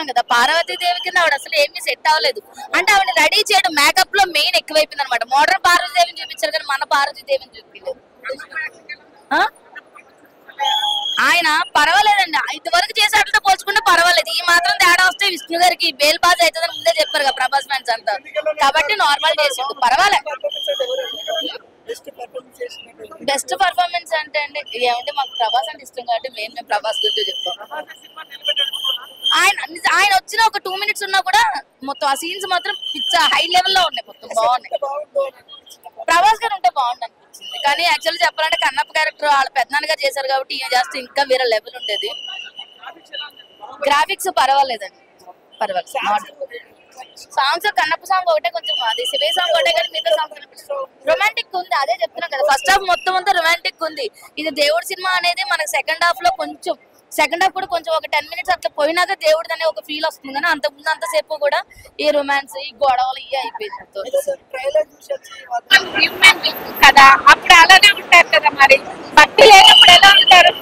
చెప్తున్నాం కదా, పార్వతీ దేవి కింద ఆవిడ అసలు ఏమీ సెట్ అవ్వలేదు. అంటే ఆవిడ రెడీ చేయడం మేకప్ లో మెయిన్ ఎక్కువైపోయింది అనమాట. మోడర్న్ పార్వతీ దేవిని చూపించారు కానీ మన పార్వతీ దేవిని చూపించలేదు. ఆయన పర్వాలేదండి, ఇంతవరకు చేసేట్లతో పోల్చుకుంటే పర్వాలేదు. ఈ మాత్రం తేడా వస్తే విష్ణు గారికి బేల్ పాస్ అవుతుందని ముందే చెప్పారు కదా ప్రభాస్ ఫ్యాన్స్ అంతా. కాబట్టి నార్మల్ చేసిండు, పర్వాలేదు. బెస్ట్ పర్ఫార్మెన్స్ అంటే అండి ఏమంటే మాకు ప్రభాస్ అంటే ఇష్టం కాబట్టి మేము ప్రభాస్ గురించి చెప్తాం. ఆయన వచ్చిన ఒక 2 minutes ఉన్నా కూడా మొత్తం ఆ సీన్స్ మాత్రం పిచ్చ హై లెవెల్ లో ఉన్నాయి, మొత్తం బాగున్నాయి. ప్రభాస్ గారు ఉంటే బాగుంది అనిపించింది. కానీ యాక్చువల్ చెప్పాలంటే కన్నప్ప క్యారెక్టర్ వాళ్ళ పెద్దనాన్నగా చేశారు కాబట్టి ఈయన చేస్తే ఇంకా వేరే లెవెల్ ఉండేది. గ్రాఫిక్స్ పర్వాలేదండి, పర్వాలేదు. సాంగ్స్ కన్నప్ప సాంగ్ ఒకటే కొంచెం, అది శివే సాంగ్ ఒకటే కానీ మిగతా సాంగ్స్ రొమాంటిక్ ఉంది. అదే చెప్తున్నాం కదా, ఫస్ట్ హాఫ్ మొత్తం అంతా రొమాంటిక్ ఉంది. ఇది దేవుడి సినిమా అనేది మనకి సెకండ్ హాఫ్ లో కొంచెం, సెకండ్ హాఫ్ కూడా కొంచెం ఒక 10 minutes అట్లా పోయినాక దేవుడు అనే ఒక ఫీల్ వస్తుంది. కానీ అంత ముందు అంతసేపు కూడా ఈ రొమాన్స్, ఈ గొడవలు ఇవి అయిపోయింది కదా. అప్పుడు అలానే ఉంటారు కదా, మరి భక్తి లేనప్పుడు ఎలా ఉంటారు?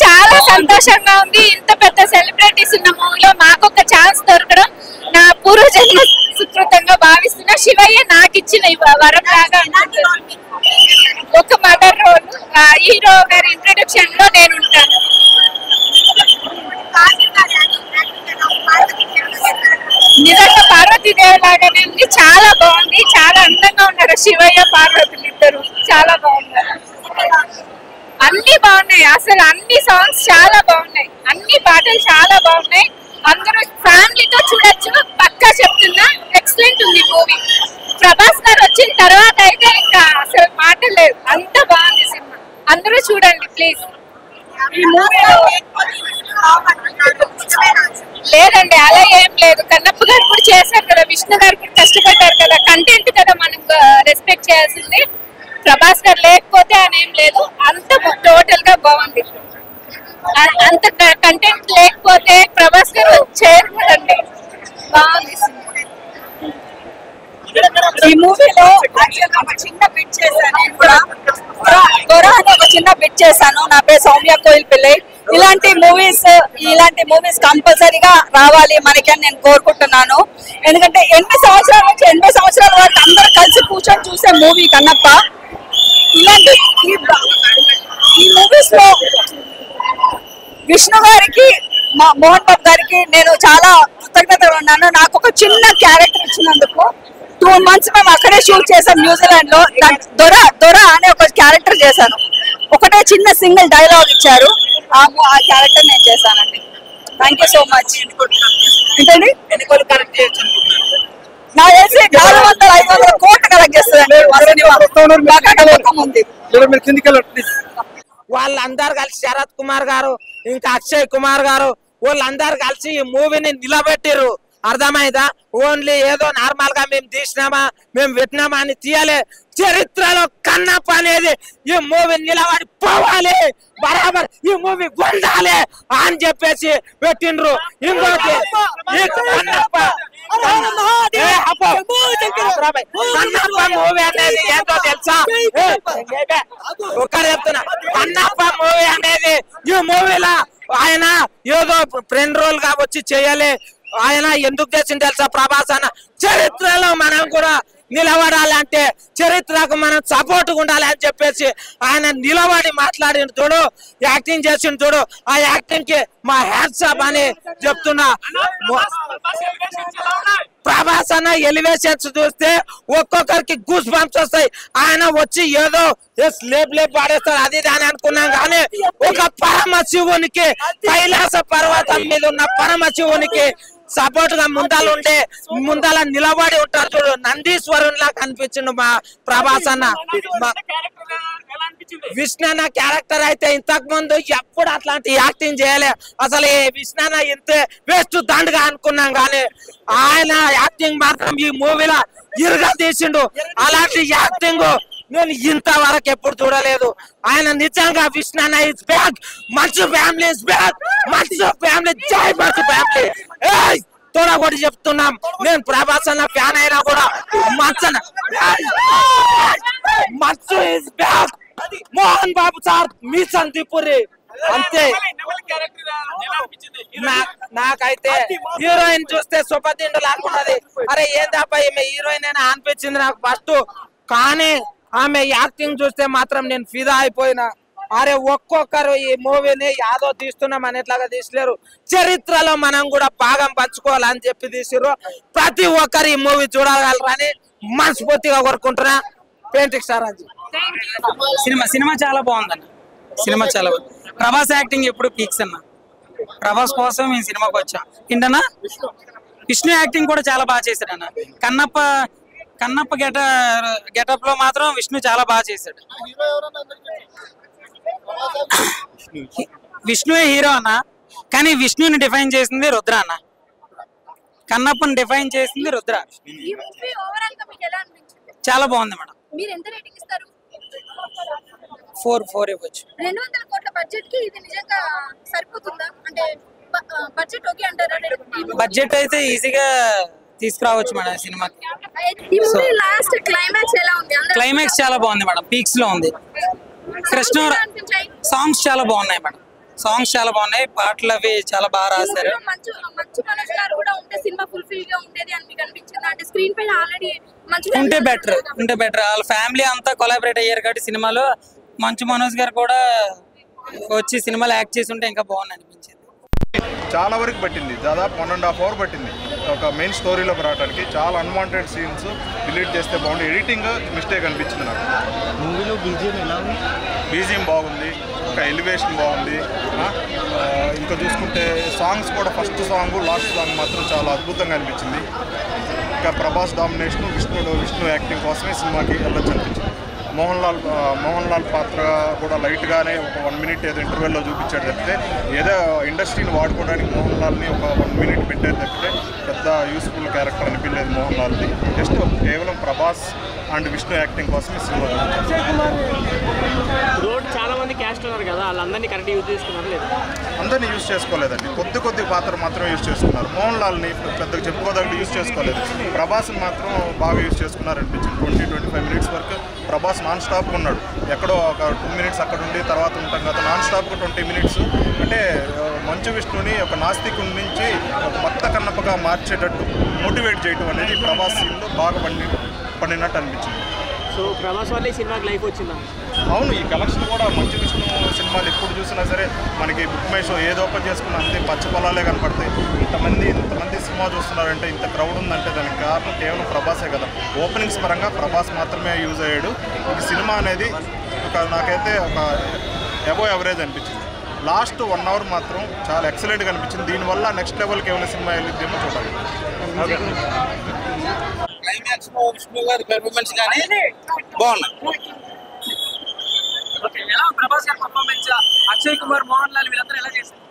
చాలా సంతోషంగా ఉంది. ఇంత పెద్ద సెలబ్రిటీస్ ఉన్న మూవీలో నాకు ఒక ఛాన్స్ దొరకడం నా పూర్వజన్మ సుకృతంగా భావిస్తున్నా. శివయ్య నాకు ఇచ్చిన వరం లాగా ఒక మదర్ రోల్. హీరో గారి ఇంట్రొడక్షన్ లో నేను ఉంటాను. నిజంగా పార్వతీదేవి లాగానే ఉంది, చాలా బాగుంది. చాలా అందంగా ఉన్నారు శివయ్య పార్వతులు ఇద్దరు, చాలా బాగున్నారు. అన్ని బాగున్నాయి, అసలు అన్ని సాంగ్స్ చాలా బాగున్నాయి, అన్ని పాటలు చాలా బాగున్నాయి. అందరూ ఫ్యామిలీతో చూడొచ్చు, పక్కా చెప్తున్నా. ఎక్సలెంట్ ఉంది మూవీ. ప్రభాస్ గారు వచ్చిన తర్వాత అయితే ఇంకా అసలు మాట లేదు, అంత బాగుంది సినిమా. అందరూ చూడండి ప్లీజ్. ఈ మూవీలో లేదండి అలా ఏం లేదు. కన్నప్ప గారు కూడా చేశారు కదా, విష్ణు గారు కూడా కష్టపడ్డారు కదా. కంటెంట్ కదా మనం రెస్పెక్ట్ చేయాల్సింది. ప్రభాస్ గారు లేకపోతే అని ఏం లేదు, అంత టోటల్ గా బాగుంది. అంత కంటెంట్ లేకపోతే ప్రభాస్ గారు చేయరు కదండి. బాగుంది ఈ మూవీలో ఒక చిన్న బిట్ చేశాను. గొర అని ఒక చిన్న బిట్ చేశాను. నా పేరు సౌమ్య కోయిల్ పిల్లై. ఇలాంటి మూవీస్ కంపల్సరీగా రావాలి మనకి అని నేను కోరుకుంటున్నాను. ఎందుకంటే 80 సంవత్సరాల నుంచి 80 సంవత్సరాల వరకు అందరూ కలిసి కూర్చొని చూసే మూవీ కన్నప్ప. ఇలాంటి ఈ మూవీస్ లో విష్ణు గారికి, మోహన్ బాబు గారికి నేను చాలా కృతజ్ఞతలు ఉన్నాను. నాకు ఒక చిన్న క్యారెక్టర్ ఇచ్చినందుకు. 2 months మేము అక్కడే షూట్ చేసాం న్యూజిలాండ్ లో. దొర అనే ఒక క్యారెక్టర్ చేశాను. ఒకటే చిన్న సింగిల్ డైలాగ్ ఇచ్చారు, ఆ క్యారెక్టర్ నేను చేశానండి. Thank you so much. ఏంటండి నాకు తెలిసి 400-500 కోట్లు కలెక్ట్ చేస్తుందండి. వాళ్ళందరూ కలిసి శరత్ కుమార్ గారు ఇంకా అక్షయ్ కుమార్ గారు వాళ్ళందరూ కలిసి ఈ మూవీని నిలబెట్టిరు. అర్థమైందా? ఓన్లీ ఏదో నార్మల్ గా మేము తీసినామా, మేము పెట్టినామా అని తీయాలి. చరిత్రలో కన్నప్ప అనేది ఈ మూవీ నిలబడి పోవాలి, బరాబర్ ఈ మూవీ ఉండాలి అని చెప్పేసి పెట్టిండ్రు. ఇంకోటి కన్నప్ప మూవీ అనేది ఏంటో తెలుసా? ఒకరు చెప్తున్నా, కన్నప్ప మూవీ అనేది ఈ మూవీలో ఆయన ఏదో ఫ్రెండ్ రోల్ గా వచ్చి చేయాలి. ఆయన ఎందుకు చేసింది తెలుసా? ప్రభాస్ అన్న చరిత్రలో మనం కూడా నిలబడాలంటే చరిత్రకు మనం సపోర్ట్ ఉండాలి అని చెప్పేసి ఆయన నిలబడి మాట్లాడిన చూడు, యాక్టింగ్ చేసిన చూడు. ఆ యాక్టింగ్ కి మా హ్యాట్స్ ఆఫ్ అని చెప్తున్నా. ప్రభాస్ అన్న ఎలివేషన్స్ చూస్తే ఒక్కొక్కరికి గూస్ బంప్స్ వస్తాయి. ఆయన వచ్చి ఏదో లేప్ పాడేస్తారు అది అని అనుకున్నాం, కానీ ఒక పరమశివునికి, కైలాస పర్వతం మీద ఉన్న పరమశివునికి సపోర్ట్ గా ముందల నిలబడి ఉంటారు చూడు. నందీశ్వరునిలా కనిపించిండు మా ప్రభాస్ అన్న. విష్ణు అన్న క్యారెక్టర్ అయితే ఇంతకు ముందు ఎప్పుడు అట్లాంటి యాక్టింగ్ చేయలే. అసలు విష్ణు అన్న ఇంతే వేస్ట్ దండగా అనుకున్నాం, కానీ ఆయన యాక్టింగ్ మాత్రం ఈ మూవీలో ఇరుగా తీసిండు. అలాంటి యాక్టింగ్ నేను ఇంతవరకు ఎప్పుడు చూడలేదు. ఆయన నిజంగా విష్ణు అన్న ఇస్ బ్యాక్, మంచు ఫ్యామిలీ ఇస్ బ్యాక్, మంచు ఫ్యామిలీ, జై మంచు ఫ్యామిలీ. తోడగొట్టి చెప్తున్నాం, నేను ప్రభాస్ అన్న ఫ్యాన్ అయినా కూడా Manchu is back. Mohan Babu sir మీ సంతిపురి అంతే. నాకైతే హీరోయిన్ చూస్తే సుపతిండు లాక్కున్నది. అరే ఏందబ్బా ఈమె హీరోయిన్ అని అనిపించింది నాకు ఫస్ట్. కానీ ఆమె యాక్టింగ్ చూస్తే మాత్రం నేను ఫిదా అయిపోయినా. అరే ఒక్కొక్కరు ఈ మూవీని యాదో తీస్తున్నాం అనేట్లాగా తీసలేరు, చరిత్రలో మనం కూడా భాగం పంచుకోవాలని చెప్పి తీసిర్రు. ప్రతి ఒక్కరు ఈ మూవీ చూడగలరని మనస్ఫూర్తిగా కోరుకుంటున్నా. పెయింటింగ్ స్టార్ రాజు. సినిమా చాలా బాగుందన్న. సినిమా చాలా బాగుంది. ప్రభాస్ యాక్టింగ్ ఎప్పుడు పీక్స్ అన్న. ప్రభాస్ కోసం ఈ సినిమాకి వచ్చా. ఏంటన్నా విష్ణు యాక్టింగ్ కూడా చాలా బాగా చేశాడు అన్న. కన్నప్ప గెటప్ లో మాత్రం విష్ణు చాలా బాగా చేశాడు. విష్ణువే హీరో అన్న, కానీ విష్ణుని డిఫైన్ చేసింది రుద్ర అన్న. కన్నప్పని డిఫైన్ చేసింది రుద్ర. చాలా బాగుంది మేడం. మీరు ఎంత రేటింగ్ ఇస్తారు? 4 ఇవ్వచ్చు. 200 కోట్ల బడ్జెట్ కి ఇది నిజంగా సరిపోతుందా? అంటే బడ్జెట్ ఓకే అంటారా? బడ్జెట్ అయితే ఈజీగా తీసుకురావచ్చు మేడం సినిమాకి. ఈ మూవీ లాస్ట్ క్లైమాక్స్ ఎలా ఉంది? క్లైమాక్స్ చాలా బాగుంది మేడం, పీక్స్ లో ఉంది. కృష్ణ సాంగ్స్ చాలా బాగున్నాయి మేడం. సాంగ్స్ చాలా బాగున్నాయి, పాటలు అవి చాలా బాగా రాశారు. మంచు మనోజ్ గారు కూడా ఉంటే సినిమా ఫుల్ఫిల్ గా ఉండేది అని మీకు అనిపించింది? అంటే స్క్రీన్ పైన ఆల్రెడీ ఉంటే బెటర్. వాళ్ళ ఫ్యామిలీ అంతా కొలాబరేట్ అయ్యారు కాబట్టి సినిమాలో మంచు మనోజ్ గారు కూడా వచ్చి సినిమాలో యాక్ట్ చేసి ఉంటే ఇంకా బాగుంది అనిపించింది. చాలా వరకు పట్టింది, దాదాపు 1.5 hours పట్టింది ఒక మెయిన్ స్టోరీలోకి రావడానికి. చాలా అన్వాంటెడ్ సీన్స్ డిలీట్ చేస్తే బాగుంది. ఎడిటింగ్ మిస్టేక్ అనిపించింది నాకు. మూవీలో బీజిఎం ఎలా ఉంది? బీజిఎం బాగుంది, ఒక ఎలివేషన్ బాగుంది. ఇంకా చూసుకుంటే సాంగ్స్ కూడా ఫస్ట్ సాంగ్ లాస్ట్ సాంగ్ మాత్రం చాలా అద్భుతంగా అనిపించింది. ఇంకా ప్రభాస్ డామినేషన్, విష్ణు యాక్టింగ్ కోసమే సినిమాకి వెళ్ళొచ్చు అనిపించింది. మోహన్ లాల్ పాత్ర కూడా లైట్గానే ఒక 1 minute ఏదో ఇంటర్వెల్లో చూపించాడు తప్పితే, ఏదో ఇండస్ట్రీని వాడుకోవడానికి మోహన్ లాల్ని ఒక 1 minute పెట్టారు తప్పితే పెద్ద యూస్ఫుల్ క్యారెక్టర్ అనిపించలేదు మోహన్ లాల్ది. జస్ట్ కేవలం ప్రభాస్ అండ్ విష్ణు యాక్టింగ్ కోసమే సినిమా రోడ్ చాలా మంది క్యాస్ట్ ఉన్నారు కదా, వాళ్ళందరినీ కరెక్ట్ యూజ్ చేసుకున్నారు లేదా? అందరినీ యూజ్ చేసుకోలేదండి, కొద్ది పాత్ర మాత్రం యూజ్ చేసుకున్నారు. మోహన్ లాల్ని పెద్దగా చెప్పుకోదగ్గ యూజ్ చేసుకోలేదు. ప్రభాస్ని మాత్రం బాగా యూజ్ చేసుకున్నారు అనిపించింది. 20-25 minutes వరకు ప్రభాస్ నాన్ స్టాప్ ఉన్నాడు. ఎక్కడో ఒక 2 minutes అక్కడ ఉండి తర్వాత ఉంటాం కదా, నాన్ స్టాప్గా 20 minutes. అంటే మంచు విష్ణుని ఒక నాస్తికుడి నుంచి ఒక భక్త కన్నప్పగా మార్చేటట్టు మోటివేట్ చేయడం అనేది ప్రభాస్ సీన్లో బాగా పండినట్టు అనిపించింది. సో ప్రభాస్ వల్ల ఈ సినిమాకి లైఫ్ వచ్చిందా? అవును, ఈ కలెక్షన్ కూడా మంచు విష్ణు సినిమాలు ఎప్పుడు చూసినా సరే మనకి బుక్ మై షో ఏదో ఓపెన్ చేసుకున్నా అంతే పచ్చ పొలాలే కనపడతాయి. ఇంతమంది సినిమా చూస్తున్నారంటే, ఇంత క్రౌడ్ ఉందంటే దానికి కారణం కేవలం ప్రభాసే కదా. ఓపెనింగ్స్ పరంగా ప్రభాస్ మాత్రమే యూజ్ అయ్యాడు. ఈ సినిమా అనేది నాకైతే ఒక అబోవ్ యావరేజ్ అనిపించింది. లాస్ట్ 1 hour మాత్రం చాలా ఎక్సలెంట్గా అనిపించింది. దీనివల్ల నెక్స్ట్ లెవెల్కి ఏమైనా సినిమా వెళ్ళిద్దేమో చూడాలి. క్లైమాక్స్ లో విష్ణు గారి పెర్ఫార్మెన్స్ కానీ బాగున్నాయి. ప్రభాస్ గారి పర్ఫార్మెన్స్, అక్షయ్ కుమార్, మోహన్ లాల్ వీళ్ళందరూ ఎలా చేశారు?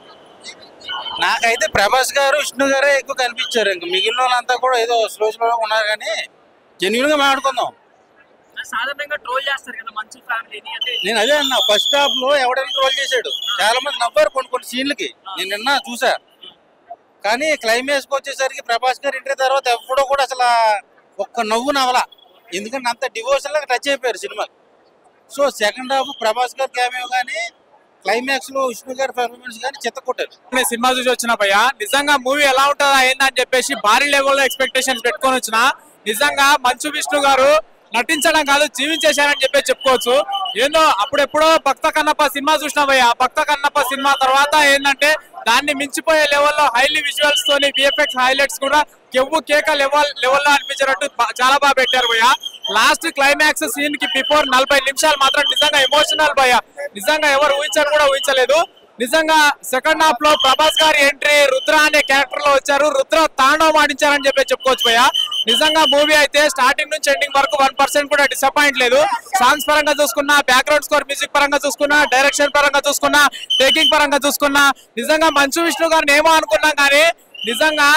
నాకైతే ప్రభాస్ గారు విష్ణు గారే ఎక్కువ కనిపించారు. ఇంకా మిగిలిన వాళ్ళంతా కూడా ఏదో స్లో ఉన్నారు. కానీ జెన్యున్ గా మాట్లాడుకుందాం. సాధారణంగా ట్రోల్ చేస్తారు కదా మంచి ఫ్యామిలీని. అంటే నేను అదే అన్నా, ఫస్ట్ హాఫ్ లో ఎవడైనా ట్రోల్ చేశాడు, చాలా మంది నవ్వారు కొన్ని సీన్లకి. నేను నిన్న చూసా. కానీ క్లైమాక్స్ వచ్చేసరికి ప్రభాస్ గారు ఎంట్రీ తర్వాత ఎప్పుడో కూడా అసలు ఒక్క నవ్వు నవల. ఎందుకంటే అంత డివోషన్ లాగా టచ్ అయిపోయారు cinema. So second half Prabhas గారు క్యామియో కానీ, క్లైమాక్స్ లో విష్ణు గారి పెర్ఫార్మెన్స్ కానీ చెత్త కొట్టారు. నేను సినిమా చూసి వచ్చిన భయ్య, నిజంగా మూవీ ఎలా ఉంటుందా ఏందని చెప్పేసి భారీ లెవెల్లో ఎక్స్పెక్టేషన్స్ పెట్టుకొని వచ్చిన. నిజంగా మంచు విష్ణు గారు నటించడం కాదు, జీవించేశారని చెప్పేసి చెప్పుకోవచ్చు. ఏందో అప్పుడెప్పుడో భక్త కన్నప్ప సినిమా చూసినా భయ్య. భక్త కన్నప్ప సినిమా తర్వాత ఏంటంటే దాన్ని మించిపోయే లెవెల్లో హైలీ విజువల్స్ తోని విఎఫ్ఎక్స్ హైలైట్స్ కూడా కేక లెవెల్లో అనిపించేటట్టు చాలా బాగా పెట్టారు భయ్య. లాస్ట్ క్లైమాక్స్ సీన్ కి బిఫోర్ 40 నిమిషాలు మాత్రం నిజంగా ఎమోషనల్ భయ్య. నిజంగా ఎవరు ఊహించారు కూడా ఊహించలేదు. నిజంగా సెకండ్ హాఫ్ లో ప్రభాస్ గారి ఎంట్రీ రుద్ర అనే క్యారెక్టర్ లో వచ్చారు. రుద్ర తాండవం ఆడించారని చెప్పి చెప్పుకోవచ్చు భయ్య. నిజంగా మూవీ అయితే స్టార్టింగ్ నుంచి ఎండింగ్ వరకు 1% కూడా డిసప్పాయింట్ లేదు. సాంగ్స్ పరంగా చూసుకున్నా, బ్యాక్గ్రౌండ్ స్కోర్ మ్యూజిక్ పరంగా చూసుకున్నా, డైరెక్షన్ పరంగా చూసుకున్నా, టేకింగ్ పరంగా చూసుకున్నా, నిజంగా మంచు విష్ణు గారిని ఏమో అనుకున్నాం కానీ నిజంగా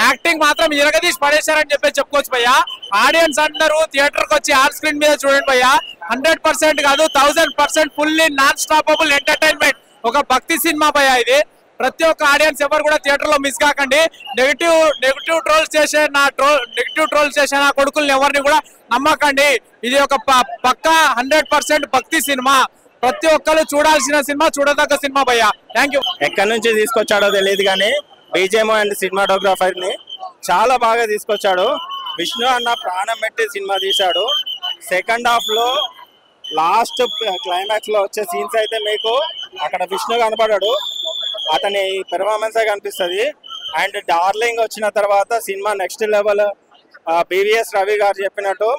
యాక్టింగ్ మాత్రం ఇరగదీసి పడేశారని చెప్పి చెప్పుకోవచ్చు భయ్య. ఆడియన్స్ అందరూ థియేటర్ కి వచ్చి ఆన్ స్క్రీన్ మీద చూడండి భయ్య. 100% కాదు 1000% ఫుల్లీ నాన్ స్టాపబుల్ ఎంటర్టైన్మెంట్. ఒక భక్తి సినిమా భయ్య ఇది. ప్రతి ఒక్క ఆడియన్స్ ఎవరు కూడా థియేటర్ లో మిస్ కాకండి. నెగిటివ్ ట్రోల్స్ చేసే నా కొడుకుల్ని ఎవరిని కూడా నమ్మకండి. ఇది ఒక పక్కా 100% భక్తి సినిమా. ప్రతి ఒక్కరు చూడాల్సిన సినిమా, చూడదగ్గ సినిమా భయ్యా. Thank you. ఎక్కడి నుంచి తీసుకొచ్చాడో తెలియదు కానీ బీజేఎం అండ్ సినిమాటోగ్రాఫర్ ని చాలా బాగా తీసుకొచ్చాడు. విష్ణు అన్న ప్రాణం పెట్టి సినిమా తీశాడు. సెకండ్ హాఫ్ లో లాస్ట్ క్లైమాక్స్ లో వచ్చే సీన్స్ అయితే మీకు అక్కడ విష్ణు కనపడాడు, అతని పెర్ఫార్మెన్స్ కనిపిస్తుంది. అండ్ డార్లింగ్ వచ్చిన తర్వాత cinema next level. BVS Ravi గారు చెప్పినట్టు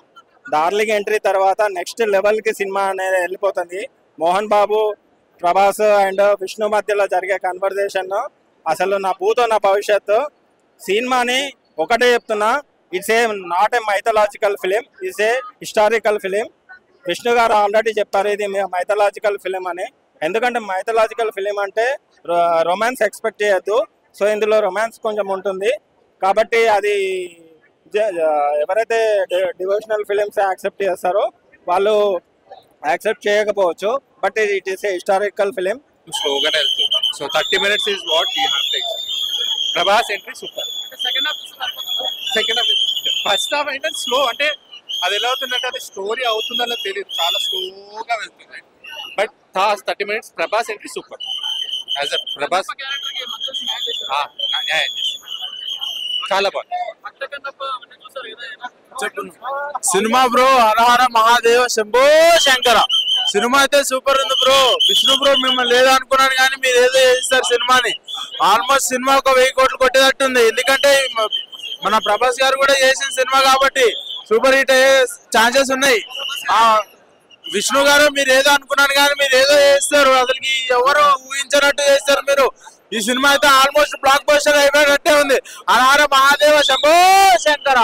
డార్లింగ్ ఎంట్రీ తర్వాత నెక్స్ట్ లెవెల్ కి సినిమా అనేది వెళ్ళిపోతుంది. మోహన్ బాబు, ప్రభాస్ అండ్ విష్ణు మధ్యలో జరిగే కన్వర్జేషన్ అసలు నా భూతో నా భవిష్యత్తు. సినిమాని ఒకటే చెప్తున్నా, it's a not a mythological film, it's a historical film. Vishnu గారు ఆల్రెడీ చెప్పారు ఇది మైథలాజికల్ ఫిలిం అని. ఎందుకంటే మైథలాజికల్ ఫిలిం అంటే రొమాన్స్ ఎక్స్పెక్ట్ చేయొద్దు. సో ఇందులో రొమాన్స్ కొంచెం ఉంటుంది కాబట్టి అది ఎవరైతే డివోషనల్ ఫిలిమ్స్ యాక్సెప్ట్ చేస్తారో వాళ్ళు యాక్సెప్ట్ చేయకపోవచ్చు. But it is a historical film. స్లోగానే వెళ్తుంది. So 30 minutes is what you have to expect. Prabhas entry super. Second half first half అంటే స్లో, అంటే అది ఎలా అవుతుందంటే అది స్టోరీ అవుతుందన్న తెలియదు, చాలా స్లోగా వెళ్తుంది. But 30 minutes Prabhas entry super. As a Prabhas న్యాయం చేసి చాలా బాగుంది. సినిమా బ్రో, హరహర మహాదేవ శంభో శంకర. సినిమా అయితే సూపర్ ఉంది బ్రో. విష్ణు బ్రో మిమ్మల్ని లేదనుకున్నాను కానీ మీరు ఏదో చేస్తారు సినిమాని. ఆల్మోస్ట్ సినిమా ఒక 1000 కోట్లు కొట్టేటట్టుంది. ఎందుకంటే మన ప్రభాస్ గారు కూడా చేసిన సినిమా కాబట్టి సూపర్ హిట్ అయ్యే ఛాన్సెస్ ఉన్నాయి. విష్ణు గారు మీరు ఏదో అనుకున్నాను కానీ మీరు ఏదో చేస్తారు, అసలుకి ఎవరు ఊహించినట్టు చేస్తారు మీరు. ఈ సినిమా అయితే ఆల్మోస్ట్ బ్లాక్ బస్టర్ అయిపోయినట్టే ఉంది. హరహర మహాదేవ శంభో శంకర.